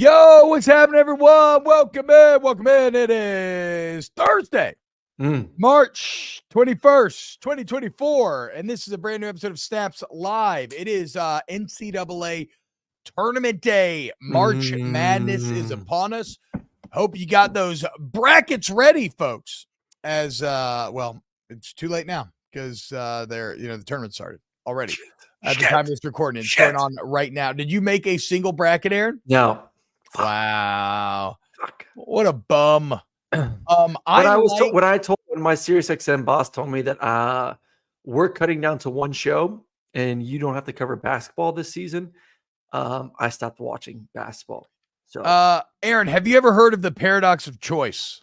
Yo, what's happening, everyone? Welcome in. It is Thursday, March 21st, 2024, and this is a brand new episode of Snaps Live. It is NCAA Tournament Day. March Madness is upon us. Hope you got those brackets ready, folks. As well, it's too late now because the tournament started already. At the time of this recording, it's going on right now. Did you make a single bracket, Aaron? No. Wow. What a bum. When my SiriusXM boss told me that we're cutting down to one show and you don't have to cover basketball this season, I stopped watching basketball. So Aaron, have you ever heard of the paradox of choice?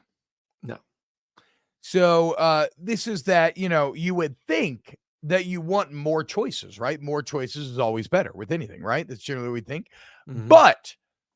No. So this is that, you would think that you want more choices, right? More choices is always better with anything, right? That's generally what we think. Mm-hmm. But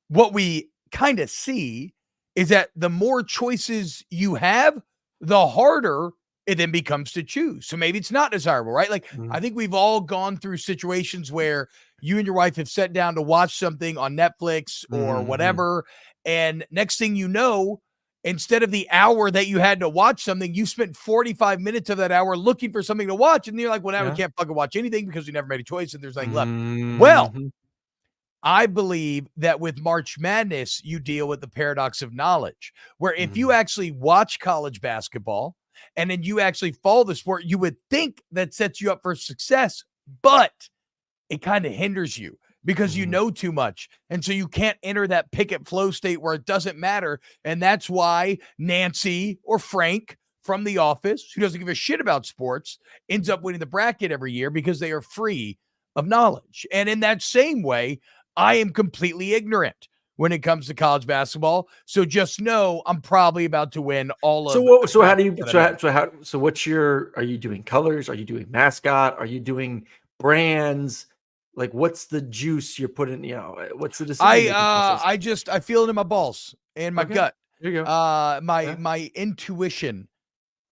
what we kind of see is that the more choices you have, the harder it then becomes to choose. So maybe it's not desirable, right? Like, I think we've all gone through situations where you and your wife have sat down to watch something on Netflix or whatever. And next thing you know, instead of the hour that you had to watch something, you spent 45 minutes of that hour looking for something to watch. And you're like, well, now we can't fucking watch anything because we never made a choice and there's nothing left. Well, I believe that with March Madness, you deal with the paradox of knowledge, where if you actually watch college basketball and then you actually follow the sport, you would think that sets you up for success, but it kind of hinders you because you know too much. And so you can't enter that picket flow state where it doesn't matter. And that's why Nancy or Frank from The Office, who doesn't give a shit about sports, ends up winning the bracket every year because they are free of knowledge. And in that same way, I am completely ignorant when it comes to college basketball. So just know I'm probably about to win all of So how do you are you doing colors? Are you doing mascot? Are you doing brands? Like, what's the juice you're putting, what's the decision? I feel it in my balls and my gut. There you go. My intuition,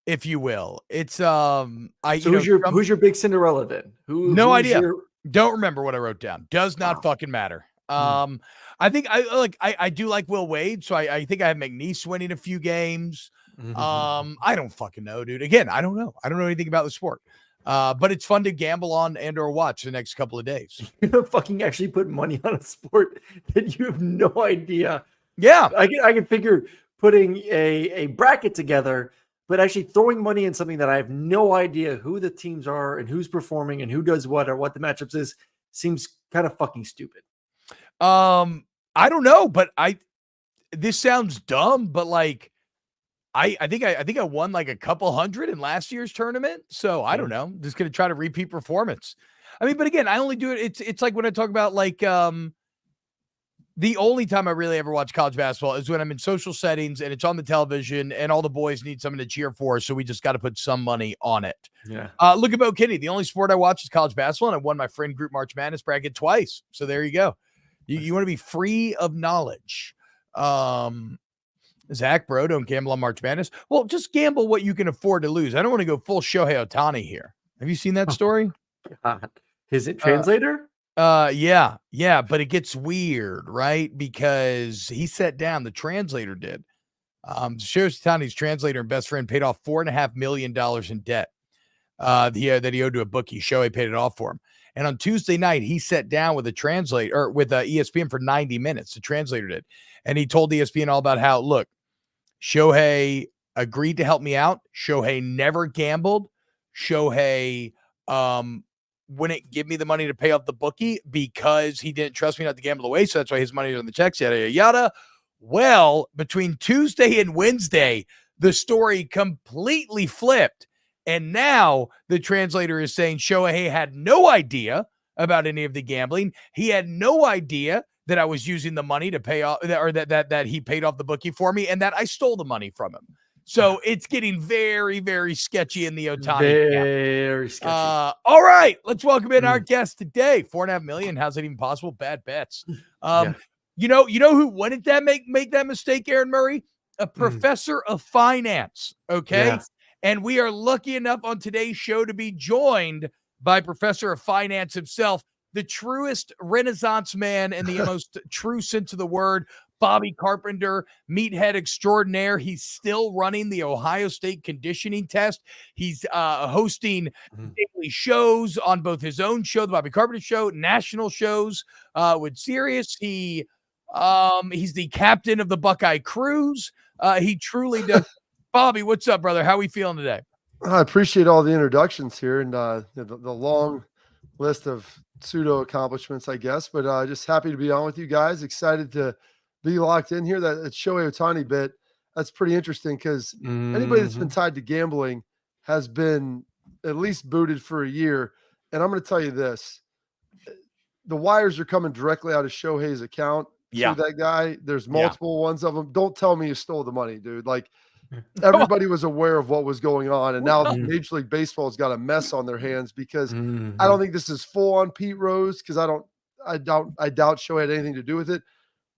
if you will. It's who's your big Cinderella then? No idea. Don't remember what I wrote down. Does not fucking matter. I think I do like Will Wade, so I think I have McNeese winning a few games. I don't fucking know, dude. Again, I don't know. I don't know anything about the sport. But it's fun to gamble on and or watch the next couple of days. You're gonna fucking actually put money on a sport that you have no idea. Yeah. I can figure putting a bracket together, but actually throwing money in something that I have no idea who the teams are and who's performing and who does what or what the matchups is seems kind of fucking stupid. I don't know, but this sounds dumb, but like, I think I won like a couple hundred in last year's tournament. So I don't know. I'm just going to try to repeat performance. I mean, but again, I only do it. It's like when I talk about like, the only time I really ever watch college basketball is when I'm in social settings and it's on the television and all the boys need something to cheer for. So we just got to put some money on it. Yeah. Look at Bo Kinney. The only sport I watch is college basketball, and I won my friend group March Madness bracket twice. So there you go. You want to be free of knowledge. Zach, bro, don't gamble on March Madness. Well, just gamble what you can afford to lose. I don't want to go full Shohei Ohtani here. Have you seen that story? God. Is it translator? Yeah, but it gets weird, right? Because he sat down, the translator did. Shohei Ohtani's translator and best friend paid off $4.5 million in debt that he owed to a bookie. Shohei paid it off for him. And on Tuesday night, he sat down with a translator or with ESPN for 90 minutes. The translator did. And he told ESPN all about how, look, Shohei agreed to help me out. Shohei never gambled. Shohei wouldn't give me the money to pay off the bookie because he didn't trust me not to gamble away. So that's why his money is on the checks, yada, yada, yada. Well, between Tuesday and Wednesday, the story completely flipped. And now the translator is saying Shohei had no idea about any of the gambling. He had no idea that I was using the money to pay off, or that he paid off the bookie for me, and that I stole the money from him. So it's getting very, very sketchy in the Ohtani. Very sketchy. All right, let's welcome in our guest today. $4.5 million. How's it even possible? Bad bets. You know who wouldn't make that mistake, Aaron Murray? A professor of finance. Okay. Yes. And we are lucky enough on today's show to be joined by Professor of Finance himself, the truest Renaissance man in the most true sense of the word, Bobby Carpenter, meathead extraordinaire. He's still running the Ohio State conditioning test. He's hosting daily shows on both his own show, the Bobby Carpenter Show, national shows with Sirius. He's the captain of the Buckey Cruz. He truly does. Bobby, what's up, brother? How are we feeling today? I appreciate all the introductions here and the long list of pseudo accomplishments, I guess, but just happy to be on with you guys. Excited to be locked in here. That Shohei Ohtani bit, that's pretty interesting because anybody that's been tied to gambling has been at least booted for a year. And I'm going to tell you this, the wires are coming directly out of Shohei's account to that guy. There's multiple ones of them. Don't tell me you stole the money, dude. Like, everybody was aware of what was going on, and now Major League Baseball's got a mess on their hands because I don't think this is full on Pete Rose because I doubt Shohei had anything to do with it.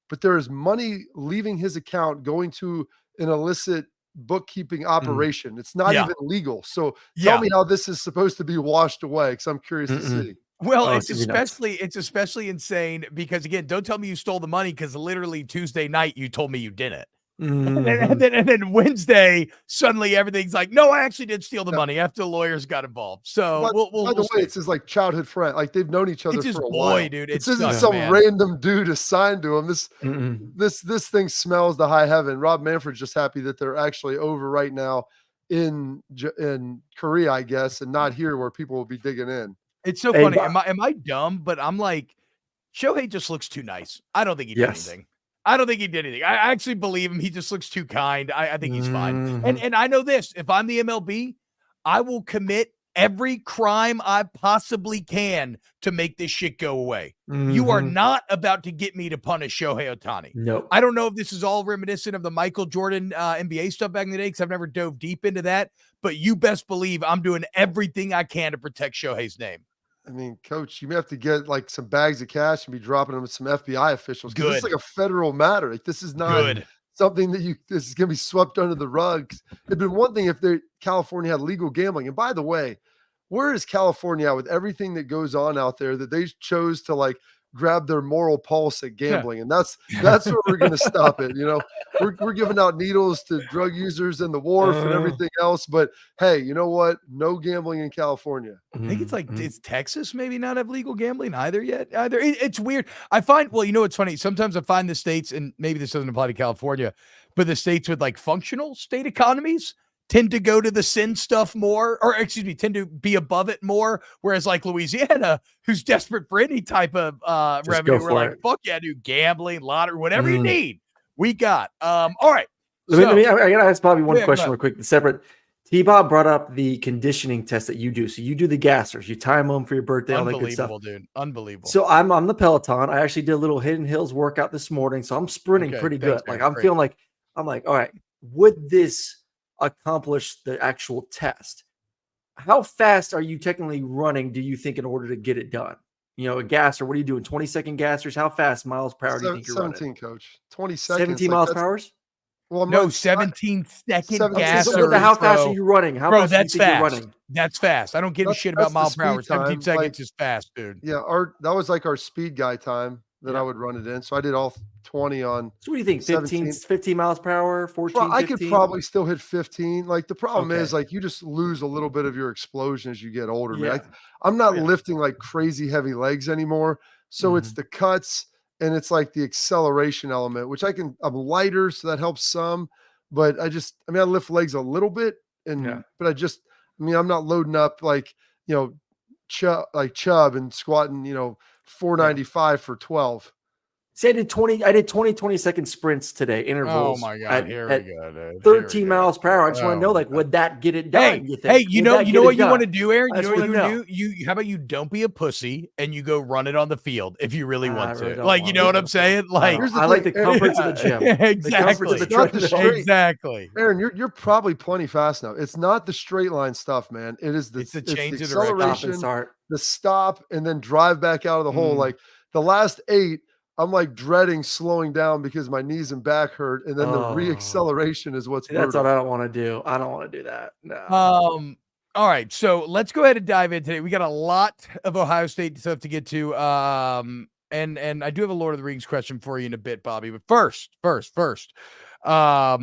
But there is money leaving his account going to an illicit bookkeeping operation. It's not even legal. So tell me how this is supposed to be washed away because I'm curious to see. Well, it's especially insane because, again, don't tell me you stole the money because literally Tuesday night you told me you didn't. And then Wednesday, suddenly everything's like, no, I actually did steal the money after the lawyers got involved. So by the way, it's his like childhood friend. Like they've known each other for a while. Dude. This isn't some random dude assigned to him. This thing smells to high heaven. Rob Manfred's just happy that they're actually over right now in Korea, I guess, and not here where people will be digging in. It's so funny. Am I dumb? But I'm like, Shohei just looks too nice. I don't think he did anything. I don't think he did anything. I actually believe him. He just looks too kind. I think he's fine. And I know this. If I'm the MLB, I will commit every crime I possibly can to make this shit go away. You are not about to get me to punish Shohei Ohtani. No. I don't know if this is all reminiscent of the Michael Jordan NBA stuff back in the day because I've never dove deep into that. But you best believe I'm doing everything I can to protect Shohei's name. I mean, Coach, you may have to get like some bags of cash and be dropping them with some FBI officials. This is like a federal matter. Like this is not something that this is going to be swept under the rug. It'd been one thing if California had legal gambling. And by the way, where is California at with everything that goes on out there that they chose to like grab their moral pulse at gambling? And that's where we're going to stop it. You know, we're giving out needles to drug users in the wharf and everything else. But hey, you know what? No gambling in California. I think it's like, is Texas maybe not have legal gambling either yet? It's weird. I find, well, you know, what's funny. Sometimes I find the states, and maybe this doesn't apply to California, but the states with like functional state economies tend to go to the sin stuff more, or tend to be above it more. Whereas like Louisiana, who's desperate for any type of revenue, we're like, fuck yeah, dude, gambling, lottery, whatever you need, we got. All right. I gotta ask Bobby one question real quick. Separate. T-Bob brought up the conditioning test that you do. So you do the gassers, you time them for your birthday, all that good stuff. Dude. Unbelievable. So I'm on the Peloton. I actually did a little Hidden Hills workout this morning. So I'm sprinting pretty good. Like I'm feeling like, I'm like, all right, would this accomplish the actual test? How fast are you technically running, do you think, in order to get it done? You know, a gasser, what are you doing? 20-second gassers? How fast miles per hour do you think you're 17, running? Coach. 20 seconds. 17 miles per hour? Well, no, 17-second gasser. How fast are you running? How fast that's do you think fast. You're running? That's fast. I don't give a shit about mile per hour. 17 seconds is fast, dude. Yeah, that was like our speed guy time that I would run it in. So I did all 20 on. So what do you think? 15 miles per hour, 14, well, I could probably still hit 15. Like the problem is like you just lose a little bit of your explosion as you get older. Man. I'm not lifting like crazy heavy legs anymore. So it's the cuts and it's like the acceleration element, which I'm lighter, so that helps some. But I lift legs a little bit, but I'm not loading up like, you know, Chubb and squatting, you know, 495 for 12. See, I did 20-second sprints today, intervals. Oh my God, here we go, dude. 13 miles per hour. I just want to know, like, would that get it done? You know what you want to do, Aaron? You know what you do? How about you don't be a pussy and you go run it on the field if you really want to? Like, you know what I'm saying? Like, I like the comforts of the gym. Exactly. Exactly. Aaron, you're probably plenty fast now. It's not the straight line stuff, man. It's the change of acceleration, the stop, and then drive back out of the hole. Like the last 8. I'm like dreading slowing down because my knees and back hurt. And then the reacceleration is what's brutal. That's what I don't want to do. I don't want to do that. No. All right, so let's go ahead and dive in today. We got a lot of Ohio State stuff to get to. And I do have a Lord of the Rings question for you in a bit, Bobby. But first, how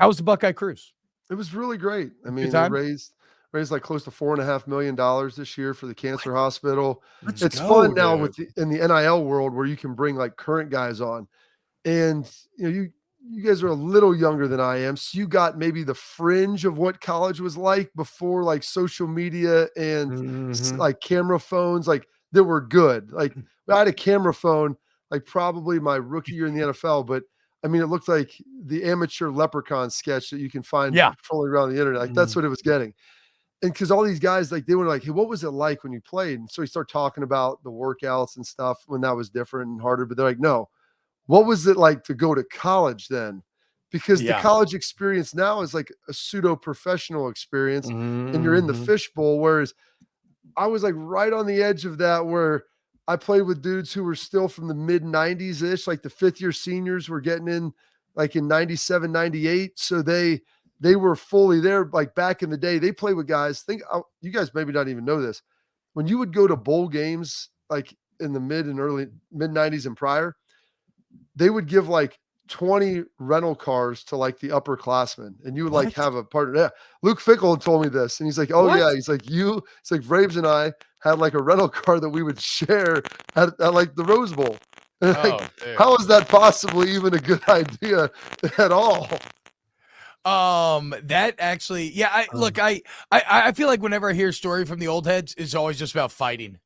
was the Buckeye Cruise? It was really great. I mean, they raised like close to $4.5 million this year for the cancer hospital. Let's go, fun now dude. in the NIL world where you can bring like current guys on, and you guys are a little younger than I am, so you got maybe the fringe of what college was like before, like social media and like camera phones, like that were good. Like I had a camera phone, like probably my rookie year in the NFL, but I mean, it looked like the amateur leprechaun sketch that you can find patrolling around the internet. Like that's what it was getting. And because all these guys, like, they were like, hey, what was it like when you played? And so we start talking about the workouts and stuff when that was different and harder. But they're like, no, what was it like to go to college then? Because the college experience now is like a pseudo professional experience and you're in the fishbowl. Whereas I was like right on the edge of that, where I played with dudes who were still from the mid 90s ish, like the 5th year seniors were getting in like in 97, 98. So they were fully there. Like back in the day, they played with guys. You guys maybe not even know this. When you would go to bowl games, like in the mid 90s and prior, they would give like 20 rental cars to like the upperclassmen, and you would like have a partner. Yeah. Luke Fickle told me this, and he's like, oh yeah. He's like, it's like Braves and I had like a rental car that we would share at like the Rose Bowl. Like, how is that possibly even a good idea at all? That actually, I feel like whenever I hear a story from the old heads, it's always just about fighting.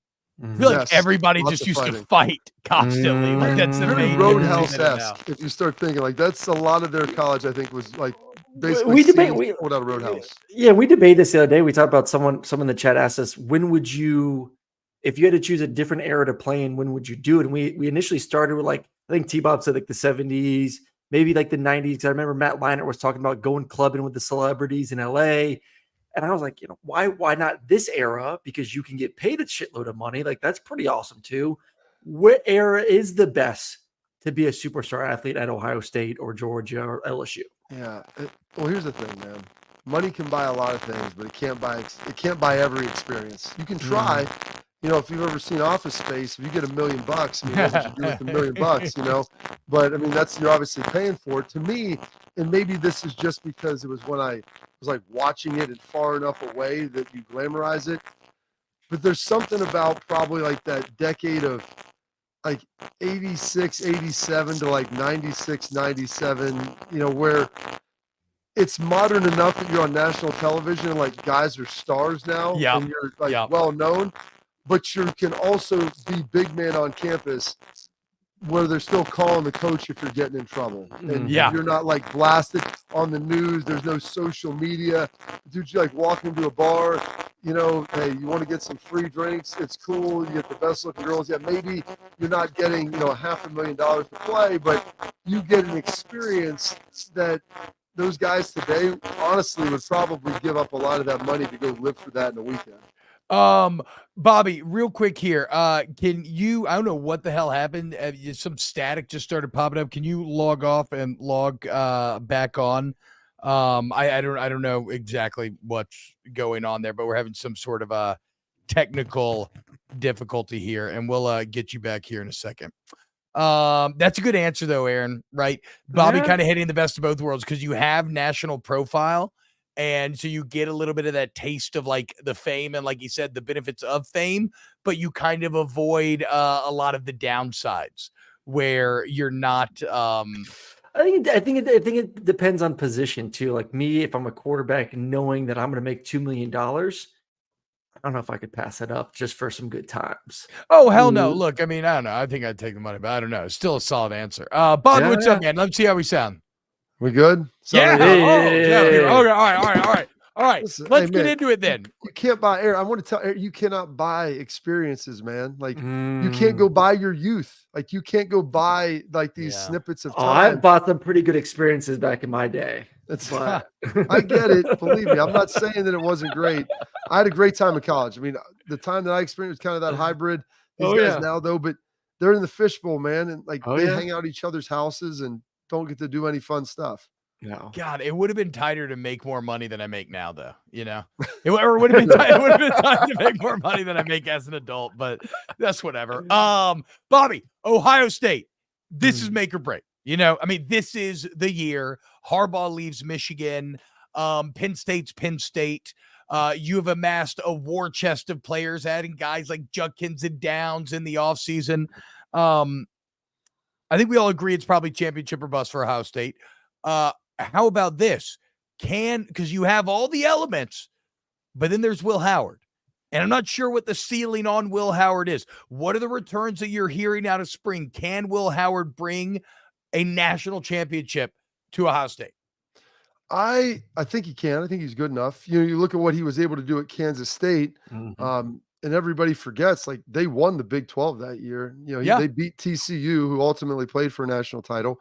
I feel like everybody just used to fight constantly. Like that's the main Roadhouse-esque. If you start thinking like that's a lot of their college, I think was like basically pulled out of Roadhouse. Yeah, we debated this the other day. We talked about someone in the chat asked us, when would you, if you had to choose a different era to play in, when would you do it? And we initially started with like, I think T-Bob said like the 70s, maybe like the 90s. I remember Matt Leinart was talking about going clubbing with the celebrities in LA. And I was like, why not this era? Because you can get paid a shitload of money. Like, that's pretty awesome too. What era is the best to be a superstar athlete at Ohio State or Georgia or LSU? Yeah. Well, here's the thing, man. Money can buy a lot of things, but it can't buy every experience. You can try. If you've ever seen Office Space, if you get $1 million, I mean, what would you do with $1 million, But I mean, you're obviously paying for it. To me, and maybe this is just because it was when I was like watching it and far enough away that you glamorize it. But there's something about probably like that decade of like 86, 87 to like 96, 97, where it's modern enough that you're on national television and like guys are stars now and you're like well known. But you can also be big man on campus where they're still calling the coach if you're getting in trouble. And you're not like blasted on the news. There's no social media. Dude, you like walk into a bar, hey, you want to get some free drinks? It's cool. You get the best looking girls. Yeah, maybe you're not getting, $500,000 to play, but you get an experience that those guys today honestly would probably give up a lot of that money to go live for that in a weekend. Bobby, real quick here. Can you, I don't know what the hell happened. Some static just started popping up. Can you log off and log back on? I don't know exactly what's going on there, but we're having some sort of a technical difficulty here, and we'll get you back here in a second. That's a good answer though, Aaron, right? Bobby kind of hitting the best of both worlds because you have national profile. And so you get a little bit of that taste of like the fame and like you said, the benefits of fame, but you kind of avoid a lot of the downsides where you're not. I think it depends on position too. Like me, if I'm a quarterback, knowing that I'm going to make $2 million, I don't know if I could pass it up just for some good times. Oh, hell no. Look, I mean, I don't know. I think I'd take the money, but I don't know. It's still a solid answer. Bobby, what's up, man? Let's see how we sound. We good? Yeah. Okay. All right. Listen, let's get into it then. You can't buy air. I want to tell Aaron, you cannot buy experiences, man. Like you can't go buy your youth. Like you can't go buy like these snippets of time. I bought some pretty good experiences back in my day. I get it. Believe me. I'm not saying that it wasn't great. I had a great time in college. I mean, the time that I experienced was kind of that hybrid. These guys now though, but they're in the fishbowl, man. And like they hang out at each other's houses and don't get to do any fun stuff. No. God, it would have been tighter to make more money than I make now, though. It would have been tighter to make more money than I make as an adult, but that's whatever. Bobby, Ohio State, this is make or break. This is the year. Harbaugh leaves Michigan. Penn State's Penn State. You have amassed a war chest of players, adding guys like Judkins and Downs in the offseason. I think we all agree it's probably championship or bust for Ohio State. How about this? Because you have all the elements, but then there's Will Howard. And I'm not sure what the ceiling on Will Howard is. What are the returns that you're hearing out of spring? Can Will Howard bring a national championship to Ohio State? I think he can. I think he's good enough. You look at what he was able to do at Kansas State, and everybody forgets, like, they won the Big 12 that year. They beat TCU, who ultimately played for a national title.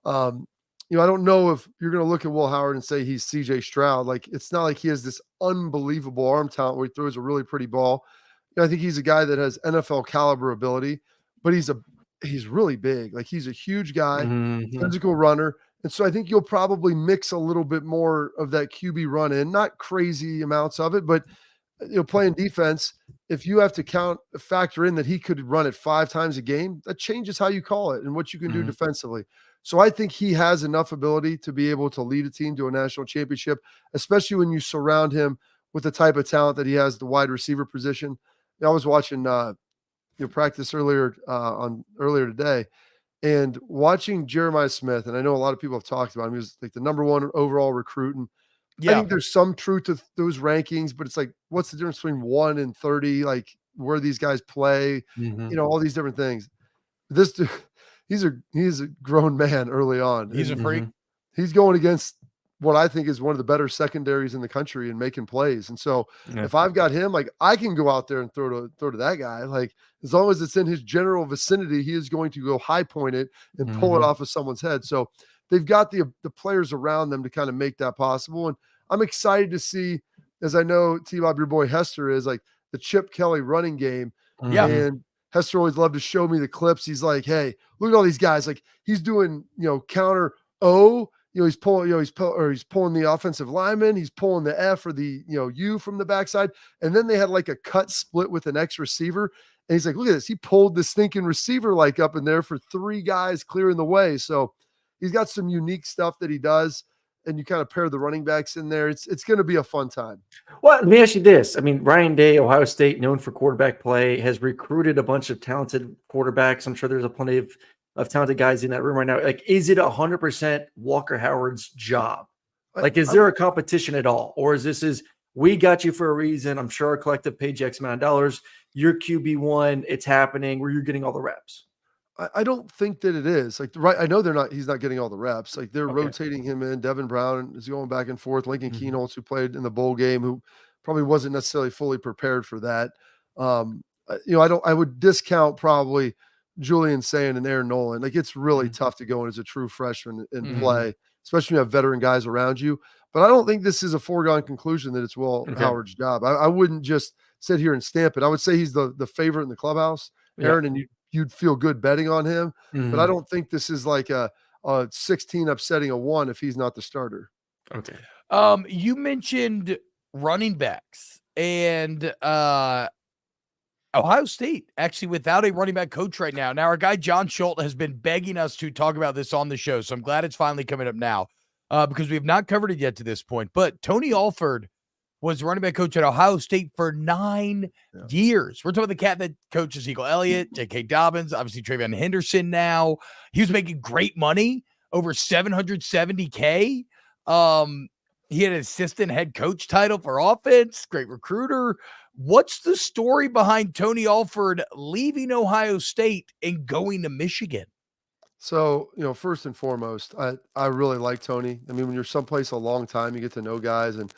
I don't know if you're going to look at Will Howard and say he's CJ Stroud. Like, it's not like he has this unbelievable arm talent where he throws a really pretty ball. I think he's a guy that has NFL caliber ability, but he's really big. Like, he's a huge guy, physical runner. And so I think you'll probably mix a little bit more of that QB run in, not crazy amounts of it, but playing defense, if you have to factor in that he could run it 5 times a game, that changes how you call it and what you can do defensively. So I think he has enough ability to be able to lead a team to a national championship, especially when you surround him with the type of talent that he has, the wide receiver position. I was watching practice earlier today, and watching Jeremiah Smith, and I know a lot of people have talked about him. He was like the #1 overall recruit. And I think there's some truth to those rankings, but it's like, what's the difference between 1 and 30? Like, where these guys play, all these different things. This dude, he's a grown man early on. He's a freak. He's going against what I think is one of the better secondaries in the country and making plays. And so if I've got him, like, I can go out there and throw to that guy. Like, as long as it's in his general vicinity, he is going to go high point it and pull it off of someone's head. So they've got the players around them to kind of make that possible. And I'm excited to see, as I know, T-Bob, your boy Hester is, like, the Chip Kelly running game. And Hester always loved to show me the clips. He's like, hey, look at all these guys. Like, he's doing, counter O, he's pulling the offensive lineman. He's pulling the F or the, U from the backside. And then they had like a cut split with an X receiver. And he's like, look at this. He pulled the stinking receiver like up in there for 3 guys clearing the way. So he's got some unique stuff that he does. And you kind of pair the running backs in there. It's going to be a fun time. Well, let me ask you this. I mean, Ryan Day, Ohio State, known for quarterback play, has recruited a bunch of talented quarterbacks. I'm sure there's a plenty of talented guys in that room right now. Like, is it 100% Walker Howard's job? Like, is there a competition at all? Or is we got you for a reason. I'm sure our collective paid you X amount of dollars. You're QB1. It's happening where you're getting all the reps. I don't think that it is. Like, right. I know he's not getting all the reps. Like, they're rotating him in. Devin Brown is going back and forth. Lincoln Keenholz, who played in the bowl game, who probably wasn't necessarily fully prepared for that. I would discount probably Julian Sand and Aaron Nolan. Like, it's really tough to go in as a true freshman and play, especially when you have veteran guys around you. But I don't think this is a foregone conclusion that it's Will Howard's job. I wouldn't just sit here and stamp it. I would say he's the favorite in the clubhouse, Aaron, and you'd feel good betting on him. But I don't think this is like a 16 upsetting a 1 if he's not the starter. Okay. You mentioned running backs, and Ohio State actually without a running back coach right now. Now, our guy John Schultz has been begging us to talk about this on the show, so I'm glad it's finally coming up now because we have not covered it yet to this point. But Tony Alford was running back coach at Ohio State for 9 years. We're talking about the cat that coaches Eagle Elliott, J.K. Dobbins, obviously Travion Henderson now. He was making great money, over $770K. He had an assistant head coach title for offense, great recruiter. What's the story behind Tony Alford leaving Ohio State and going to Michigan? So, first and foremost, I really like Tony. I mean, when you're someplace a long time, you get to know guys, and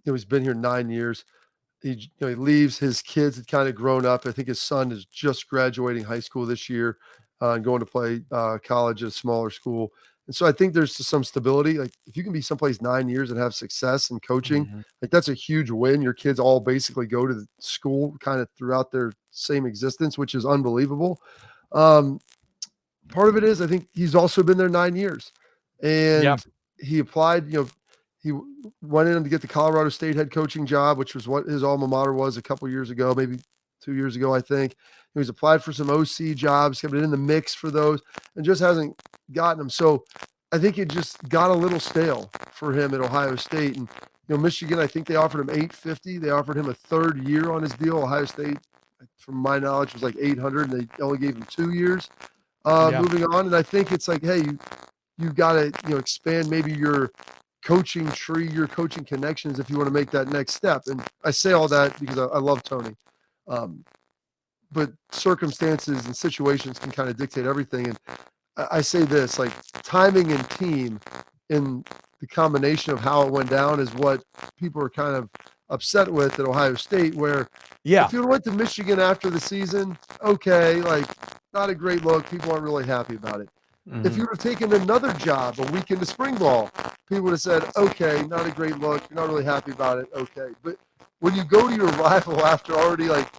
he's been here 9 years. He leaves. His kids had kind of grown up. I think his son is just graduating high school this year and going to play college at a smaller school. And so I think there's some stability. Like, if you can be someplace 9 years and have success in coaching, like, that's a huge win. Your kids all basically go to the school kind of throughout their same existence, which is unbelievable. Part of it is, I think he's also been there 9 years. and he applied, he went in to get the Colorado State head coaching job, which was what his alma mater was a couple years ago, maybe 2 years ago, I think. He was applied for some OC jobs, kept it in the mix for those, and just hasn't gotten them. So I think it just got a little stale for him at Ohio State. And, Michigan, I think they offered him $850. They offered him a third year on his deal. Ohio State, from my knowledge, was like $800, and they only gave him 2 years. Moving on, and I think it's like, hey, you've got to expand maybe your coaching tree, your coaching connections if you want to make that next step. And I say all that because I love Tony. But circumstances and situations can kind of dictate everything. And I say this, like, timing and team in the combination of how it went down is what people are kind of upset with at Ohio State, where if you went to Michigan after the season, okay, like, not a great look. People aren't really happy about it. If you would have taken another job a week into spring ball, people would have said, okay, not a great look. You're not really happy about it. Okay. But when you go to your rival after already, like,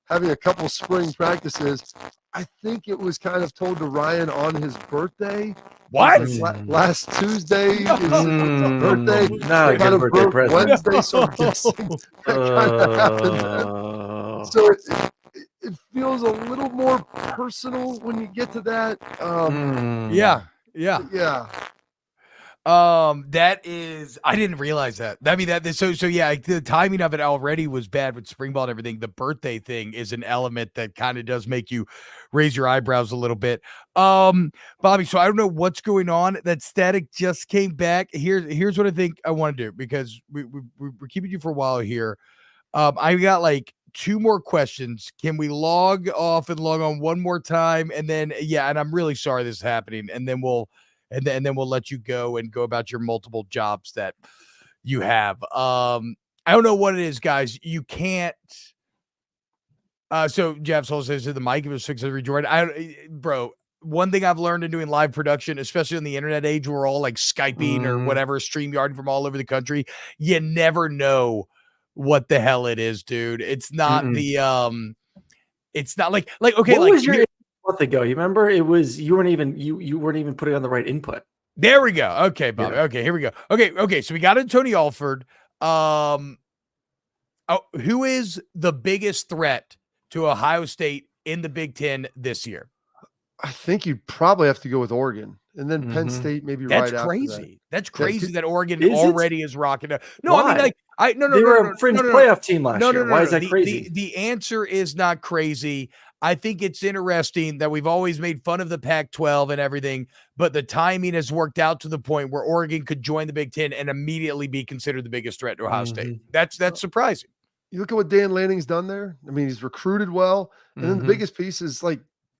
having a couple spring practices, I think it was kind of told to Ryan on his birthday. What? Last Tuesday, his birthday. Not a good birthday present. Wednesday, so I'm guessing that kind of happened. So it feels a little more personal when you get to that. That is, I didn't realize that. I mean, the timing of it already was bad with spring ball and everything. The birthday thing is an element that kind of does make you raise your eyebrows a little bit. Bobby, so I don't know what's going on. That static just came back. Here's what I think I want to do, because we're keeping you for a while here. I got like 2 more questions. Can we log off and log on one more time? And then, and I'm really sorry this is happening. And then we'll let you go and go about your multiple jobs that you have. I don't know what it is, guys. You can't. So Jeff Soul says to the mic, it was 600 rejoined. Bro, one thing I've learned in doing live production, especially in the internet age, we're all like Skyping or whatever, StreamYard from all over the country. You never know what the hell it is, dude. It's not it's not like, okay. What was your month ago? You remember? It was, you weren't even putting on the right input. There we go. Okay, Bobby. Okay, here we go. Okay. So we got in Tony Alford. Who is the biggest threat to Ohio State in the Big Ten this year? I think you probably have to go with Oregon, and then Penn State maybe right after that. That's crazy that Oregon already is rocking up. No, Why? I mean, like, they were a fringe playoff team last year. Why is that crazy? The answer is not crazy. I think it's interesting that we've always made fun of the Pac-12 and everything, but the timing has worked out to the point where Oregon could join the Big Ten and immediately be considered the biggest threat to Ohio State. That's surprising. You look at what Dan Lanning's done there. I mean, he's recruited well. And then the biggest piece is, like,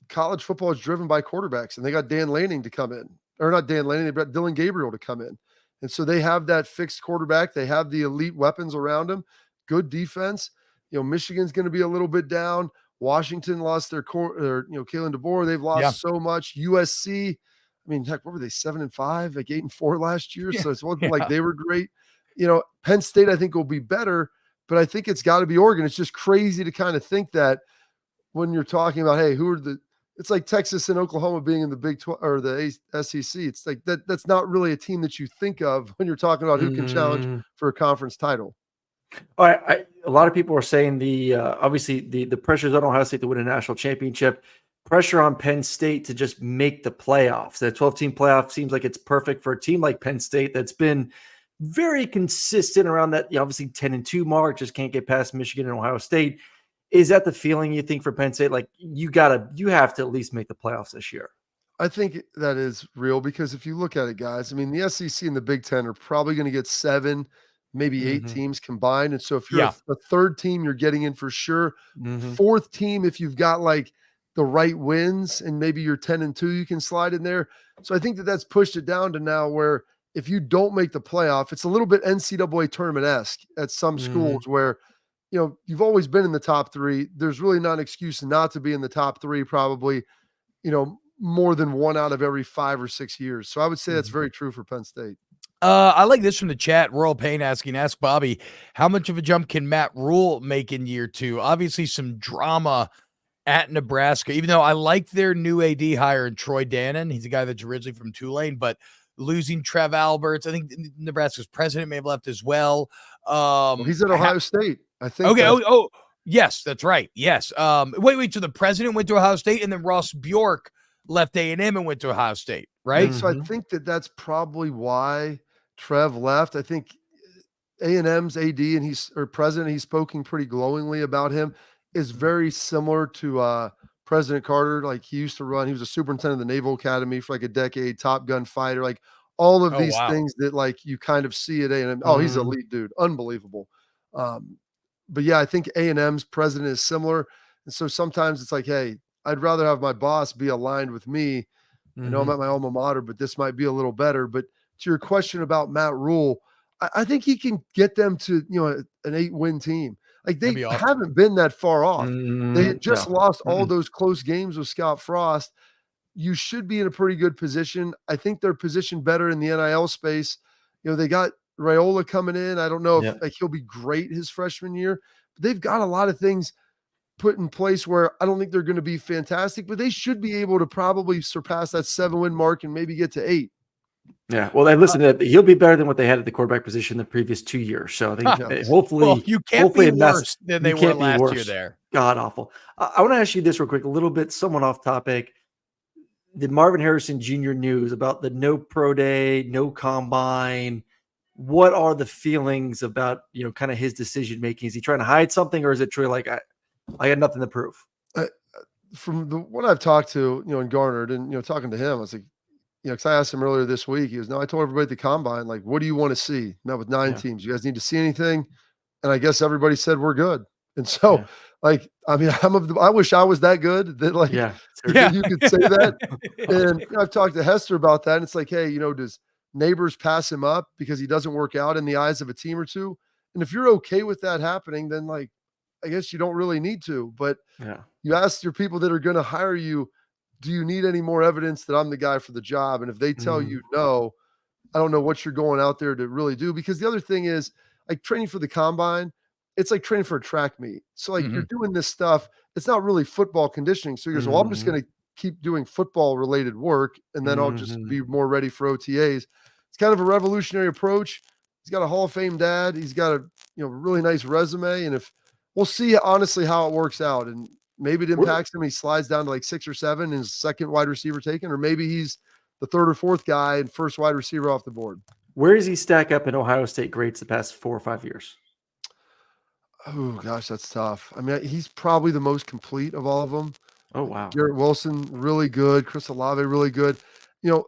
college football is driven by quarterbacks, and they got Dan Lanning to come in. Or not Dan Lanning, they got Dylan Gabriel to come in. And so they have that fixed quarterback. They have the elite weapons around him. Good defense. Michigan's going to be a little bit down. Washington lost their core, Kalen DeBoer. They've lost so much. USC, I mean, heck, what were they, 7-5, like 8-4 last year? So it wasn't like they were great. Penn State, I think, will be better, but I think it's got to be Oregon. It's just crazy to kind of think that when you're talking about, hey, it's like Texas and Oklahoma being in the Big 12 or the SEC. It's like that's not really a team that you think of when you're talking about who can challenge for a conference title. All right. A lot of people are saying obviously the pressures on Ohio State to win a national championship, pressure on Penn State to just make the playoffs. That 12-team playoff seems like it's perfect for a team like Penn State that's been very consistent around that, obviously 10-2 mark, just can't get past Michigan and Ohio State. Is that the feeling you think for Penn State? Like, you have to at least make the playoffs this year. I think that is real, because if you look at it, guys, I mean, the SEC and the Big Ten are probably going to get 7, maybe 8 teams combined. And so if you're a third team, you're getting in for sure. Fourth team, if you've got like the right wins and maybe you're 10-2, you can slide in there. So I think that's pushed it down to now where if you don't make the playoff, it's a little bit NCAA tournament-esque at some schools where, you've always been in the top 3. There's really not an excuse not to be in the top 3, probably, more than 1 out of every 5 or 6 years. So I would say that's very true for Penn State. I like this from the chat. Royal Payne asking, ask Bobby, how much of a jump can Matt Rule make in year 2? Obviously some drama at Nebraska, even though I like their new AD hire in Troy Dannon. He's a guy that's originally from Tulane, but losing Trev Alberts. I think Nebraska's president may have left as well. Well, he's at Ohio State, I think. Okay. Yes, that's right. Yes. Wait. So the president went to Ohio State, and then Ross Bjork left A&M and went to Ohio State, right? So I think that's probably why Trev left. I think A&M's AD and president, he's spoken pretty glowingly about him, is very similar to President Carter. Like he used to run, he was a superintendent of the Naval Academy for like a decade, Top Gun fighter, like all of these things that like you kind of see at A&M. Oh, he's an elite dude. Unbelievable. But yeah, I think A&M's president is similar. And so sometimes it's like, hey, I'd rather have my boss be aligned with me. I know I'm at my alma mater, but this might be a little better. But to your question about Matt Rule, I think he can get them to, an 8-win team. Like they haven't been that far off. They just lost all those close games with Scott Frost. You should be in a pretty good position. I think they're positioned better in the NIL space. They got Raiola coming in. I don't know if he'll be great his freshman year, but they've got a lot of things put in place where I don't think they're going to be fantastic, but they should be able to probably surpass that 7-win mark and maybe get to 8. Yeah. Well, then listen, he'll be better than what they had at the quarterback position the previous 2 years. So I think hopefully you can't be worse than they were last year there. God awful. I want to ask you this real quick, a little bit, somewhat off topic. The Marvin Harrison Jr. news about the no pro day, no combine. What are the feelings about, kind of his decision making? Is he trying to hide something, or is it true? Like I got nothing to prove. From what I've talked to, and garnered, and talking to him, I was like, because I asked him earlier this week, he goes, "No, I told everybody at the combine, like, what do you want to see?" Met with 9 teams. You guys need to see anything? And I guess everybody said we're good. And so, like, I mean, I wish I was that good that, like, you could say that. And I've talked to Hester about that. And it's like, hey, does Neighbors pass him up because he doesn't work out in the eyes of a team or two? And if you're okay with that happening, then, like, I guess you don't really need to. But you ask your people that are going to hire you, do you need any more evidence that I'm the guy for the job? And if they tell you no, I don't know what you're going out there to really do. Because the other thing is, like, training for the combine, it's like training for a track meet. So, like, you're doing this stuff. It's not really football conditioning. So he goes, well, I'm just going to keep doing football related work, and then I'll just be more ready for OTAs. It's kind of a revolutionary approach. He's got a Hall of Fame dad. He's got a really nice resume. And if we'll see honestly how it works out, and maybe it impacts him. He slides down to like 6 or 7 and his second wide receiver taken, or maybe he's the 3rd or 4th guy and first wide receiver off the board. Where does he stack up in Ohio State grades the past 4 or 5 years? Oh gosh, that's tough. I mean, he's probably the most complete of all of them. Oh wow. Garrett Wilson, really good. Chris Olave, really good.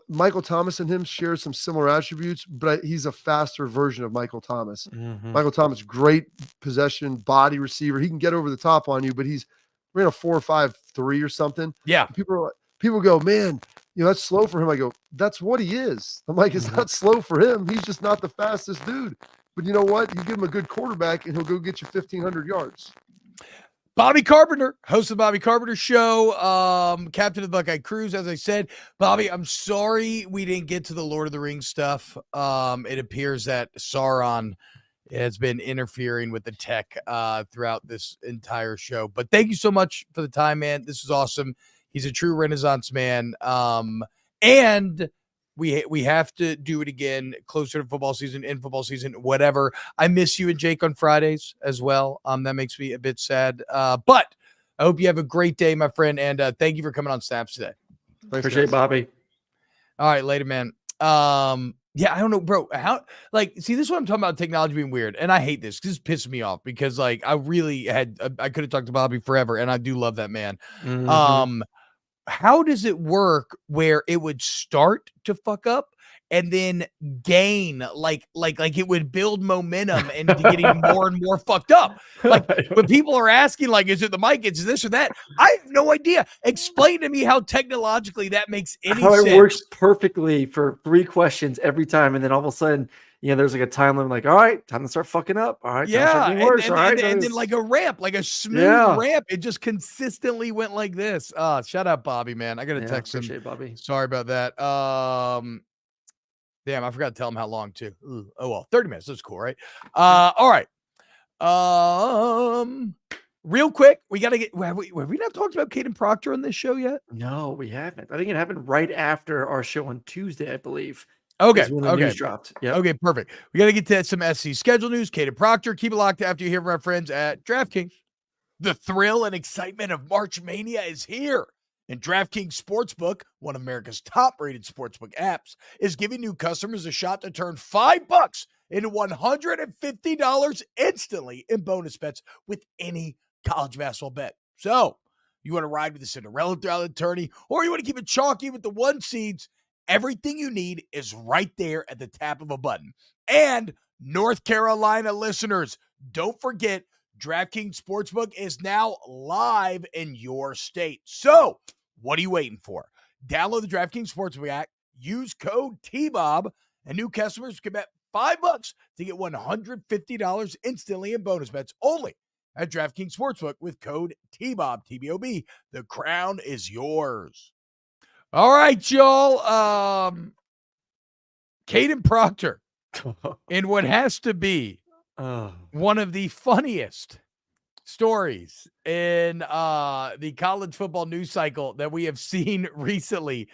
Michael Thomas and him share some similar attributes, but he's a faster version of Michael Thomas. Michael Thomas, great possession, body receiver. He can get over the top on you, but he's ran a 4.53 or something. Yeah. People go, man, that's slow for him. I go, that's what he is. I'm like, it's not slow for him. He's just not the fastest dude. But you know what? You give him a good quarterback and he'll go get you 1,500 yards. Bobby Carpenter, host of the Bobby Carpenter Show, captain of the Buckey Cruz, as I said. Bobby, I'm sorry we didn't get to the Lord of the Rings stuff. It appears that Sauron has been interfering with the tech throughout this entire show. But thank you so much for the time, man. This is awesome. He's a true Renaissance man. And we have to do it again closer to football season, in football season, whatever. I miss you and Jake on Fridays as well. That makes me a bit sad. But I hope you have a great day, my friend. And thank you for coming on Snaps today. Thanks, appreciate it, Bobby. All right, later, man. Yeah, I don't know, bro. How, like, see, this is what I'm talking about, technology being weird. And I hate this because this pisses me off because, like, I really I could have talked to Bobby forever, and I do love that man. How does it work where it would start to fuck up and then gain, like it would build momentum and getting more and more fucked up? Like, when people are asking, like, is it the mic? Is this or that? I have no idea. Explain to me how technologically that makes any sense. It works perfectly for 3 questions every time, and then all of a sudden, there's like a time limit, like, all right, time to start fucking up. All right, and then like a ramp, like a smooth ramp. It just consistently went like this. Shout out Bobby, man. I gotta text him. Bobby. Sorry about that. Damn, I forgot to tell him how long too. Ooh, oh well, 30 minutes. That's cool, right? All right. Real quick, we gotta get. Have we not talked about Kaden Proctor on this show yet? No, we haven't. I think it happened right after our show on Tuesday, I believe. Okay. Is when the news dropped. Yep. Okay, perfect. We got to get to some SC schedule news. Kaden Proctor, keep it locked after you hear from our friends at DraftKings. The thrill and excitement of March Mania is here. And DraftKings Sportsbook, one of America's top-rated sportsbook apps, is giving new customers a shot to turn $5 into $150 instantly in bonus bets with any college basketball bet. So, you want to ride with the Cinderella attorney, or you want to keep it chalky with the one seeds, everything you need is right there at the tap of a button. And North Carolina listeners, don't forget, DraftKings Sportsbook is now live in your state. So, what are you waiting for? Download the DraftKings Sportsbook app, use code T-Bob, and new customers can bet $5 to get $150 instantly in bonus bets only at DraftKings Sportsbook with code T-Bob, T-B-O-B. The crown is yours. All right, y'all. Kaden Proctor in what has to be one of the funniest stories in the college football news cycle that we have seen recently.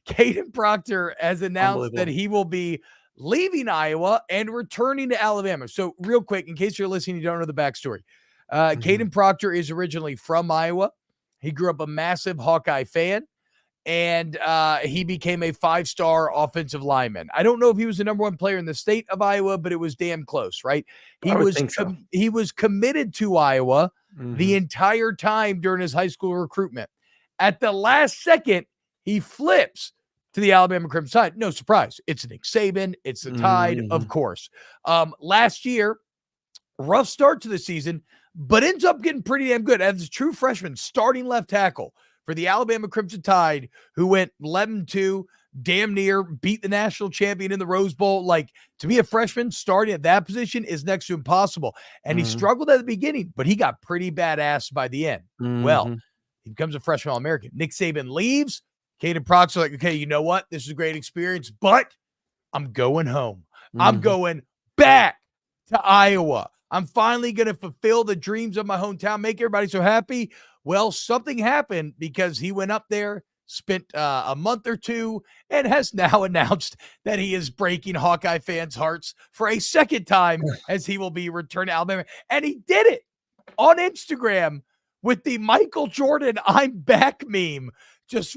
Kaden Proctor has announced that he will be leaving Iowa and returning to Alabama. So real quick, in case you're listening, you don't know the backstory. Kaden Proctor is originally from Iowa. He grew up a massive Hawkeye fan, and he became a 5-star offensive lineman. I don't know if he was the number one player in the state of Iowa, but it was damn close, right? He was committed to Iowa the entire time during his high school recruitment. At the last second, he flips to the Alabama Crimson Tide. No surprise. It's Nick Saban. It's the Tide, of course. Last year, rough start to the season, but ends up getting pretty damn good as a true freshman starting left tackle for the Alabama Crimson Tide, who went 11-2, damn near beat the national champion in the Rose Bowl. Like, to be a freshman starting at that position is next to impossible. And he struggled at the beginning, but he got pretty badass by the end. Well, he becomes a freshman All-American. Nick Saban leaves. Kaden Proctor like, okay, you know what? This is a great experience, but I'm going home. I'm going back to Iowa. I'm finally going to fulfill the dreams of my hometown, make everybody so happy. Well, something happened because he went up there, spent a month or two, and has now announced that he is breaking Hawkeye fans' hearts for a second time as he will be returning to Alabama. And he did it on Instagram with the Michael Jordan "I'm back" meme, just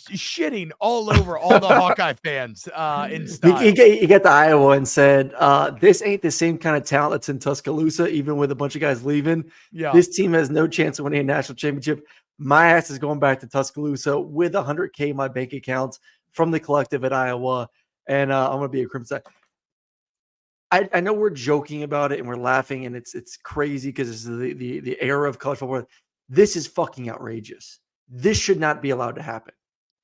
shitting all over all the Hawkeye fans in style. He got to Iowa and said, this ain't the same kind of talent that's in Tuscaloosa, even with a bunch of guys leaving. Yeah. This team has no chance of winning a national championship. My ass is going back to Tuscaloosa with $100K in my bank account from the collective at Iowa, and I'm going to be a Crimson. I know we're joking about it and we're laughing, and it's crazy because it's the era of college football. This is fucking outrageous. This should not be allowed to happen.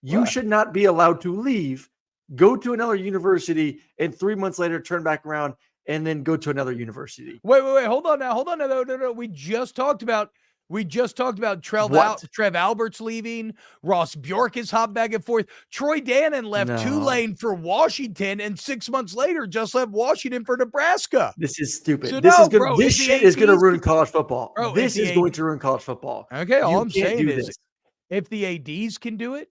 You should not be allowed to leave, go to another university, and 3 months later turn back around and then go to another university. Wait. Hold on now. No. We just talked about Trev Albert's leaving. Ross Bjork is hopped back and forth. Troy Dannon left Tulane for Washington, and 6 months later just left Washington for Nebraska. This is stupid. So this shit is going to ruin college football. This is going to ruin college football. Okay, all I'm saying is, if the ADs can do it,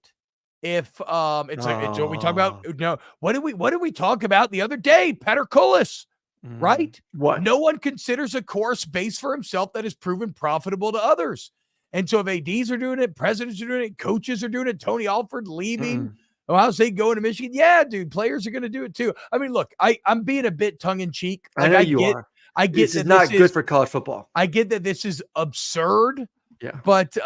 if it's what we talk about. No, what did we talk about the other day? Patercullis, right? What? No one considers a course based for himself that is proven profitable to others. And so if ADs are doing it, presidents are doing it, coaches are doing it, Tony Alford leaving, Ohio State going to Michigan. Yeah, dude, players are going to do it too. I mean, look, I'm being a bit tongue in cheek. Like, I get this is not good for college football. I get that this is absurd. Yeah, but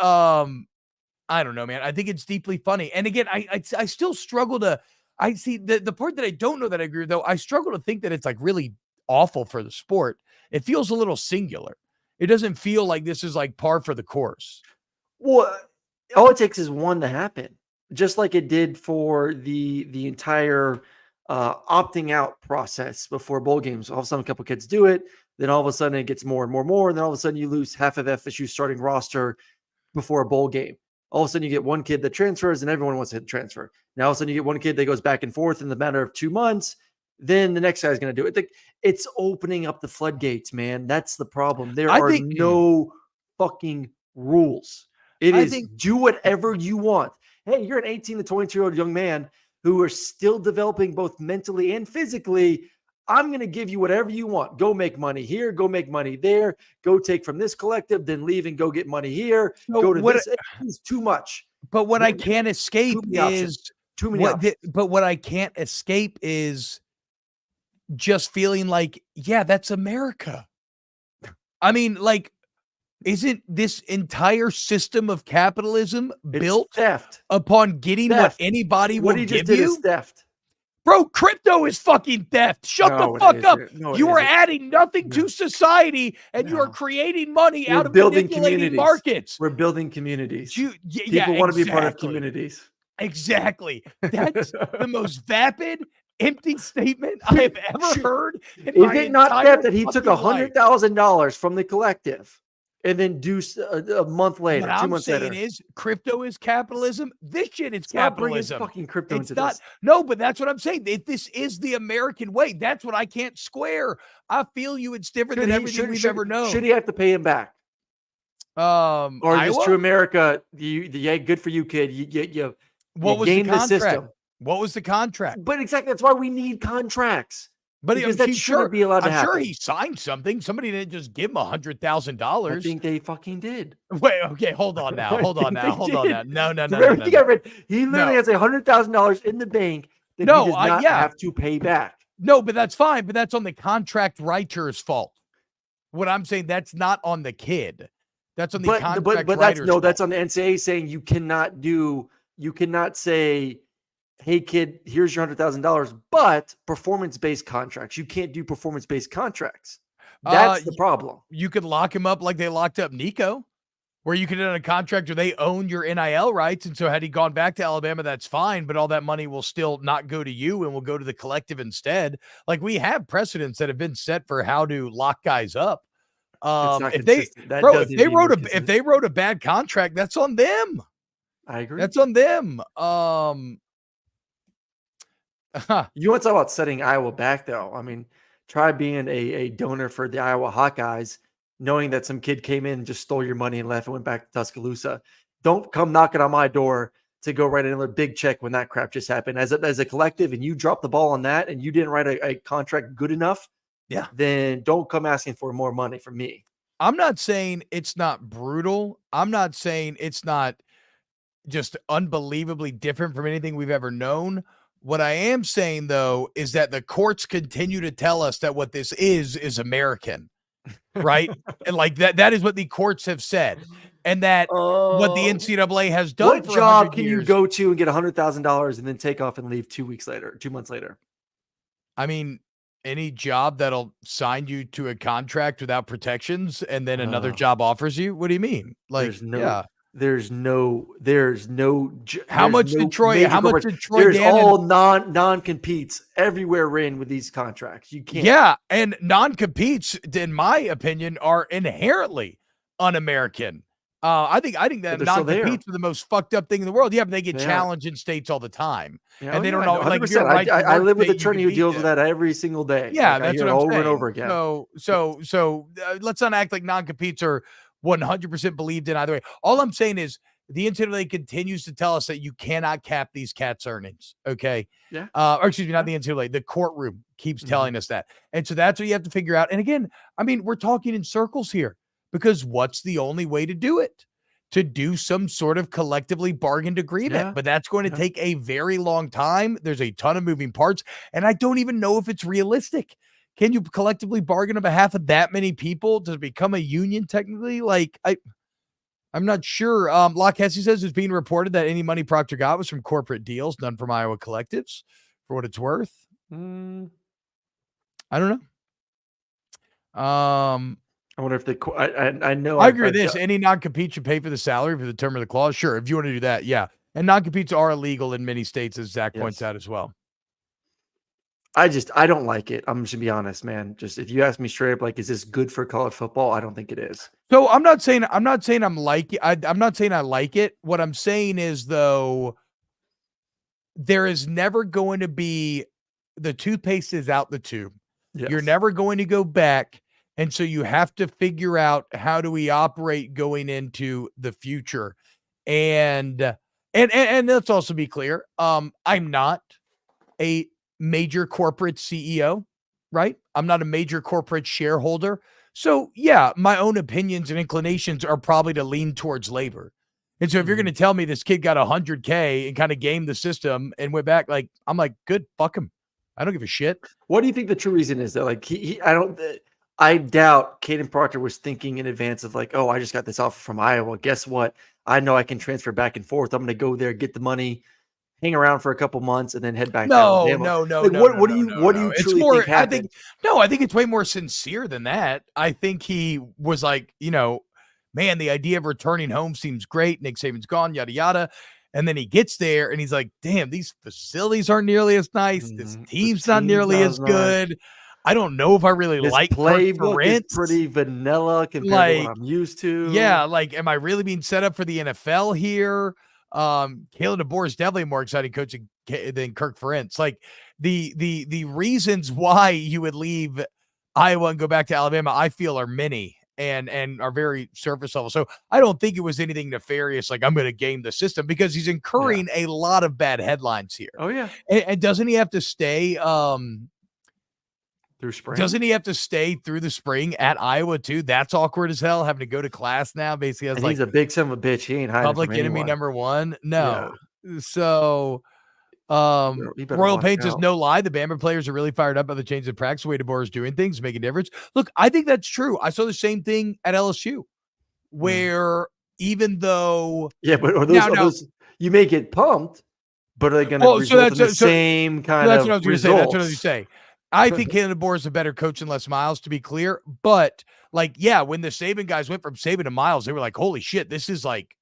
I don't know, man. I think it's deeply funny. And again, I still struggle to, I see the part that I don't know that I agree with, though. I struggle to think that it's like really awful for the sport. It feels a little singular. It doesn't feel like this is like par for the course. Well, all it takes is one to happen, just like it did for the entire opting out process before bowl games. All of a sudden, a couple kids do it. Then all of a sudden, it gets more and more. And then all of a sudden, you lose half of FSU's starting roster before a bowl game. All of a sudden, you get one kid that transfers, and everyone wants to transfer. Now, all of a sudden, you get one kid that goes back and forth in the matter of 2 months. Then the next guy's going to do it. It's opening up the floodgates, man. That's the problem. There are no fucking rules. Do whatever you want. Hey, you're an 18 to 22-year-old young man who are still developing both mentally and physically. I'm going to give you whatever you want. Go make money here. Go make money there. Go take from this collective, then leave and go get money here. So go to this. It's too much. But what I can't escape is too many options. But what I can't escape is just feeling like, yeah, that's America. I mean, like, isn't this entire system of capitalism built upon getting what anybody will give you? Is theft. Bro, crypto is fucking theft. Shut the fuck up. You are adding nothing to society, and you are creating money out of manipulating markets. We're building communities. People want to be part of communities. Exactly. That's the most vapid, empty statement I have ever heard. Is it not theft that he took $100,000 from the collective and then do a month later, 2 months later? What I'm saying is crypto is capitalism. This shit is capitalism. Not fucking crypto it's not. This. No, but that's what I'm saying. This is the American way. That's what I can't square. I feel you. It's different than everything we've ever known. Should he have to pay him back? Or just true America? Yeah, good for you, kid. You what was the contract? The system. What was the contract? But exactly, that's why we need contracts. But because that shouldn't be allowed to happen. I'm sure he signed something. Somebody didn't just give him $100,000. I think they fucking did. Wait, okay, hold on now. Hold on now. No. Everything I read, he literally has $100,000 in the bank that he does not have to pay back. No, but that's fine. But that's on the contract writer's fault. What I'm saying, that's not on the kid. That's on the contract writer's fault. That's on the NCAA saying you cannot say, hey kid, here's your $100,000, but performance-based contracts. You can't do performance-based contracts. That's the problem. You could lock him up like they locked up Nico, where you could end a contract where they own your NIL rights. And so had he gone back to Alabama, that's fine, but all that money will still not go to you and will go to the collective instead. Like, we have precedents that have been set for how to lock guys up. If they wrote a bad contract, that's on them. I agree. That's on them. You want to talk about setting Iowa back, though? I mean, try being a donor for the Iowa Hawkeyes, knowing that some kid came in and just stole your money and left and went back to Tuscaloosa. Don't come knocking on my door to go write another big check when that crap just happened. As a collective, and you drop the ball on that, and you didn't write a contract good enough, then don't come asking for more money from me. I'm not saying it's not brutal. I'm not saying it's not just unbelievably different from anything we've ever known. What I am saying, though, is that the courts continue to tell us that what this is American, right? And like that is what the courts have said. And that what the NCAA has done. What job can you go to and get $100,000 and then take off and leave 2 months later? I mean, any job that'll sign you to a contract without protections and then another job offers you. What do you mean? Like, there's no how much did Troy there's all non-competes everywhere in with these contracts. You can't. Yeah, and non-competes, in my opinion, are inherently un-American. I think that non-competes are the most fucked up thing in the world. Yeah, but they get challenged in states all the time. And they don't know. Like, I live with an attorney who deals with that every single day. Yeah, that's what I'm over saying. And over again. So let's not act like non-competes are 100% believed in either way. All I'm saying is the NCAA continues to tell us that you cannot cap these cats' earnings. Okay. Yeah. Or excuse me, not the NCAA. The courtroom keeps telling us that. And so that's what you have to figure out. And again, I mean, we're talking in circles here because what's the only way to do it? To do some sort of collectively bargained agreement. But that's going to take a very long time. There's a ton of moving parts. And I don't even know if it's realistic. Can you collectively bargain on behalf of that many people to become a union technically? Like, I'm not sure. Locke Hesse says it's being reported that any money Proctor got was from corporate deals, none from Iowa collectives, for what it's worth. I don't know. I wonder if I know. I agree with this. Any non-compete should pay for the salary for the term of the clause. Sure. If you want to do that. Yeah. And non-competes are illegal in many states, as Zach points out as well. I don't like it. I'm just gonna be honest, man. Just if you ask me straight up, like, is this good for college football? I don't think it is. So I'm not saying I'm not saying I like it. What I'm saying is, though, there is never going to be the toothpaste is out the tube. Yes. You're never going to go back. And so you have to figure out how do we operate going into the future. And And let's also be clear. I'm not a major corporate CEO, right? I'm not a major corporate shareholder. So yeah, my own opinions and inclinations are probably to lean towards labor. And so if you're going to tell me this kid got $100K and kind of gamed the system and went back, like, I'm like, good, fuck him. I don't give a shit. What do you think the true reason is, though? Like, I doubt Kaden Proctor was thinking in advance of like, oh, I just got this offer from Iowa. Guess what? I know I can transfer back and forth. I'm going to go there, get the money, hang around for a couple months, and then head back to Alabama. What do you truly think happened? I think it's way more sincere than that. I think he was like, man, the idea of returning home seems great. Nick Saban's gone, yada, yada. And then he gets there and he's like, damn, these facilities aren't nearly as nice. This team's not nearly as good. I don't know if I really like playbook is pretty vanilla compared to what I'm used to. Yeah, like, am I really being set up for the NFL here? Kalen DeBoer is definitely a more exciting coach than Kirk Ferentz. Like the reasons why you would leave Iowa and go back to Alabama, I feel are many and are very surface level. So I don't think it was anything nefarious. Like, I'm going to game the system, because he's incurring a lot of bad headlines here. Oh yeah. And doesn't he have to stay, through spring? Doesn't he have to stay through the spring at Iowa too? That's awkward as hell, having to go to class now. Basically, as he's a big son of a bitch. He ain't hiding public from enemy anyone. number one. No. Yeah. So Royal Pain says, no lie, the Bama players are really fired up by the change of practice. The way DeBoer is doing things, making a difference. Look, I think that's true. I saw the same thing at LSU, where even though but those you may get pumped, but are they going to result in the same kind of results? That's what I was going to say. I think Kaden DeBoer is a better coach than Les Miles, to be clear. But when the Saban guys went from Saban to Miles, they were like, holy shit, this is like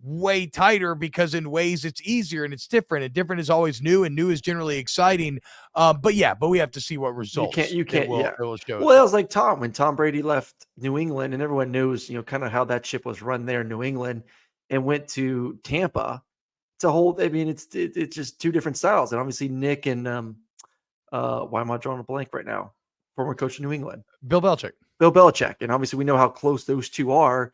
way tighter, because in ways it's easier and it's different, and different is always new, and new is generally exciting. But we have to see what results you can't it will show. Well, it was like when Tom Brady left New England, and everyone knows, kind of how that ship was run there in New England, and went to Tampa. It's a whole, it's just two different styles. And obviously Nick and why am I drawing a blank right now? Former coach of New England, Bill Belichick. And obviously we know how close those two are.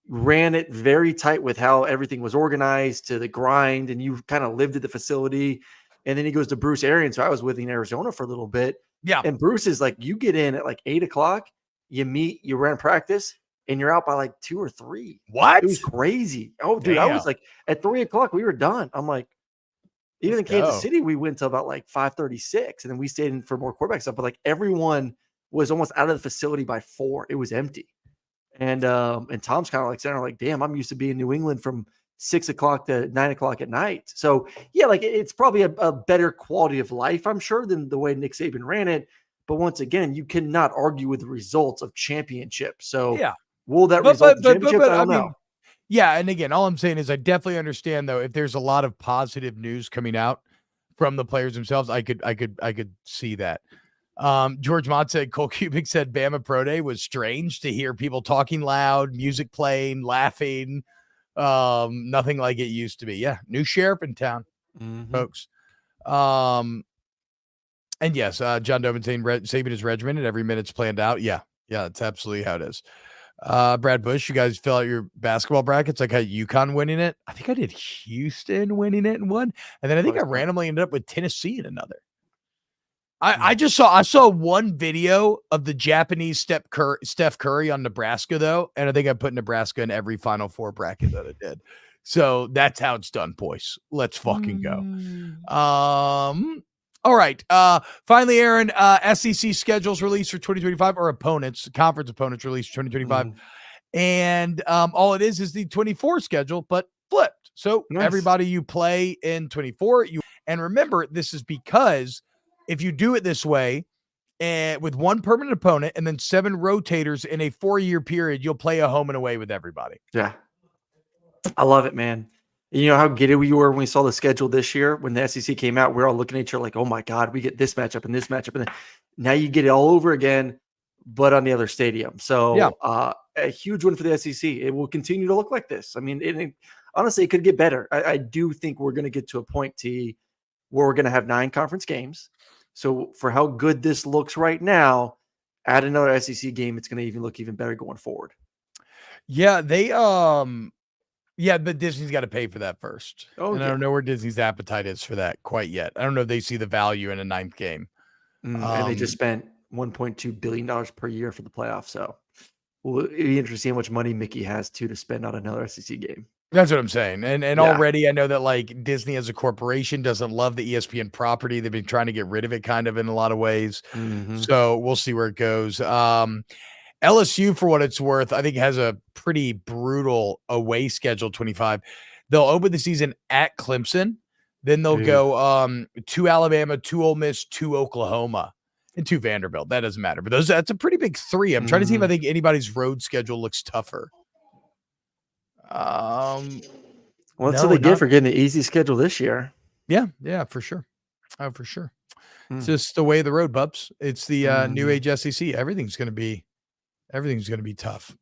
Ran it very tight with how everything was organized to the grind, and you kind of lived at the facility. And then he goes to Bruce Arians, who I was with in Arizona for a little bit. Yeah. And Bruce is like, you get in at like 8:00, you meet, you ran practice, and you're out by like 2 or 3. What? It was crazy. Oh, dude, I was like, at 3:00, we were done. I'm like, even in Kansas City, we went to about like 5:36, and then we stayed in for more quarterback stuff. But like, everyone was almost out of the facility by 4. It was empty. And Tom's kind of like saying, like, damn, I'm used to being in New England from 6:00 to 9:00 at night. So yeah, like, it's probably a better quality of life, I'm sure, than the way Nick Saban ran it. But once again, you cannot argue with the results of championships. So will that result in championships? I don't know. Yeah, and again, all I'm saying is I definitely understand, though, if there's a lot of positive news coming out from the players themselves, I could see that. George Mott said, Cole Cubic said Bama Pro Day was strange to hear people talking loud, music playing, laughing, nothing like it used to be. Yeah, new sheriff in town, folks. And yes, John Doman saying Saban is regimented, every minute's planned out. Yeah, that's absolutely how it is. Brad Bush, you guys fill out your basketball brackets. Like, had UConn winning it. I think I did Houston winning it in one, and then I think I randomly ended up with Tennessee in another. I saw one video of the Japanese Steph Curry on Nebraska, though, and I think I put Nebraska in every Final Four bracket that it did. So that's how it's done, boys. Let's fucking go. All right. Finally, Aaron, SEC schedules released for 2025, or conference opponents released for 2025. And all it is the 24 schedule, but flipped. So everybody you play in 24, and remember, this is because if you do it this way, and with one permanent opponent and then 7 rotators in a 4-year period, you'll play a home and away with everybody. Yeah. I love it, man. You know how giddy we were when we saw the schedule this year when the SEC came out? We're all looking at each other like, oh my God, we get this matchup and this matchup. And then now you get it all over again, but on the other stadium. So a huge win for the SEC. It will continue to look like this. I mean, honestly, it could get better. I do think we're going to get to a point, T, where we're going to have 9 conference games. So for how good this looks right now, add another SEC game, it's going to look even better going forward. Yeah, they Yeah, but Disney's got to pay for that first. I don't know where Disney's appetite is for that quite yet. I don't know if they see the value in a 9th game. And they just spent $1.2 billion per year for the playoffs. So it'll be interesting to see how much money Mickey has to spend on another SEC game. That's what I'm saying. And already I know that like Disney as a corporation doesn't love the ESPN property. They've been trying to get rid of it kind of in a lot of ways. So we'll see where it goes. LSU, for what it's worth, I think has a pretty brutal away schedule, 25. They'll open the season at Clemson. Then they'll go to Alabama, to Ole Miss, to Oklahoma, and to Vanderbilt. That doesn't matter. But that's a pretty big 3. I'm trying to see if I think anybody's road schedule looks tougher. Well, that's what they get for getting an easy schedule this year. Yeah, for sure. For sure. It's just the way of the road, Bubs. It's the new age SEC. Everything's going to be tough.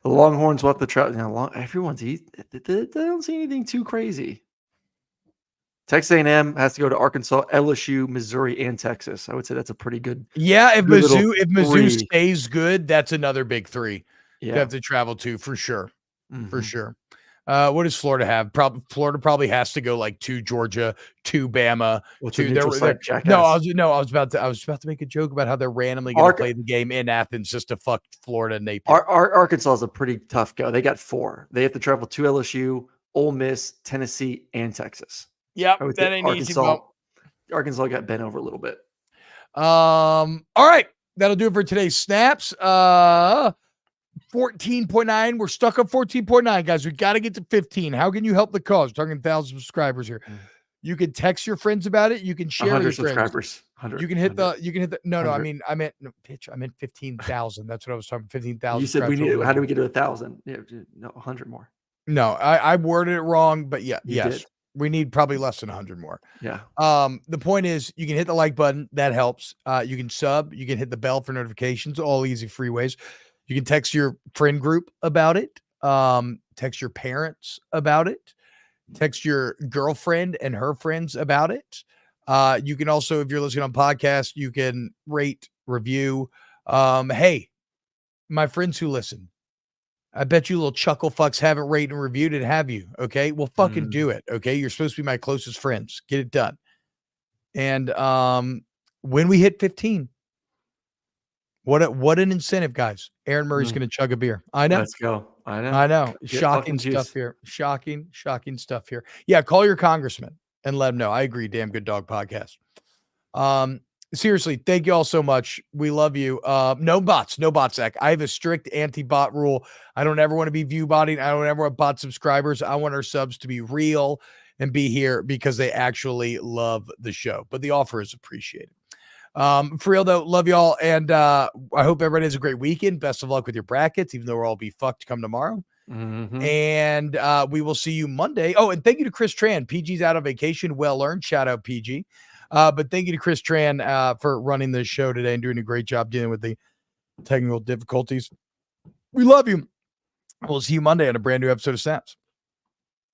The Longhorns will have to try. Everyone's they don't see anything too crazy. Texas A&M has to go to Arkansas, LSU, Missouri, and Texas. I would say that's a pretty good. Yeah, if Mizzou stays good, that's another big 3. You have to travel to for sure. For sure. What does Florida have? Florida probably has to go like to Georgia, to Bama, to their. I was about to make a joke about how they're randomly going to play the game in Athens just to fuck Florida and Napier. Arkansas is a pretty tough go. They got 4. They have to travel to LSU, Ole Miss, Tennessee, and Texas. Yeah, that ain't easy. Arkansas got bent over a little bit. All right, that'll do it for today's snaps. 14.9. We're stuck at 14.9, guys. We got to get to 15. How can you help the cause? We're talking 1,000 subscribers here. You can text your friends about it. You can share 100 your subscribers. 100. You can hit the. No. I meant 15,000. That's what I was talking. 15,000. You said we need. How do we get to 1,000? Yeah, no, 100 more. No, I worded it wrong, but yes. Did. We need probably less than 100 more. Yeah. The point is you can hit the like button. That helps. You can sub. You can hit the bell for notifications. All easy free ways. You can text your friend group about it. Text your parents about it. Text your girlfriend and her friends about it. You can also, if you're listening on podcast, you can rate, review. Hey, my friends who listen, I bet you little chuckle fucks haven't rated and reviewed it, have you? Okay. Well, fucking do it. Okay. You're supposed to be my closest friends. Get it done. And when we hit 15, what an incentive, guys. Aaron Murray's going to chug a beer. I know. Let's go. I know. Shocking stuff here. Shocking stuff here. Yeah. Call your congressman and let him know. I agree. Damn Good Dog podcast. Seriously, thank you all so much. We love you. No bots, Zach. I have a strict anti-bot rule. I don't ever want to be view botting. I don't ever want bot subscribers. I want our subs to be real and be here because they actually love the show. But the offer is appreciated. For real though, love y'all. And I hope everybody has a great weekend. Best of luck with your brackets, even though we'll all be fucked come tomorrow. And we will see you Monday. Oh, and thank you to Chris Tran. PG's out on vacation. Well earned. Shout out PG. But thank you to Chris Tran for running this show today and doing a great job dealing with the technical difficulties. We love you. We'll see you Monday on a brand new episode of Snaps.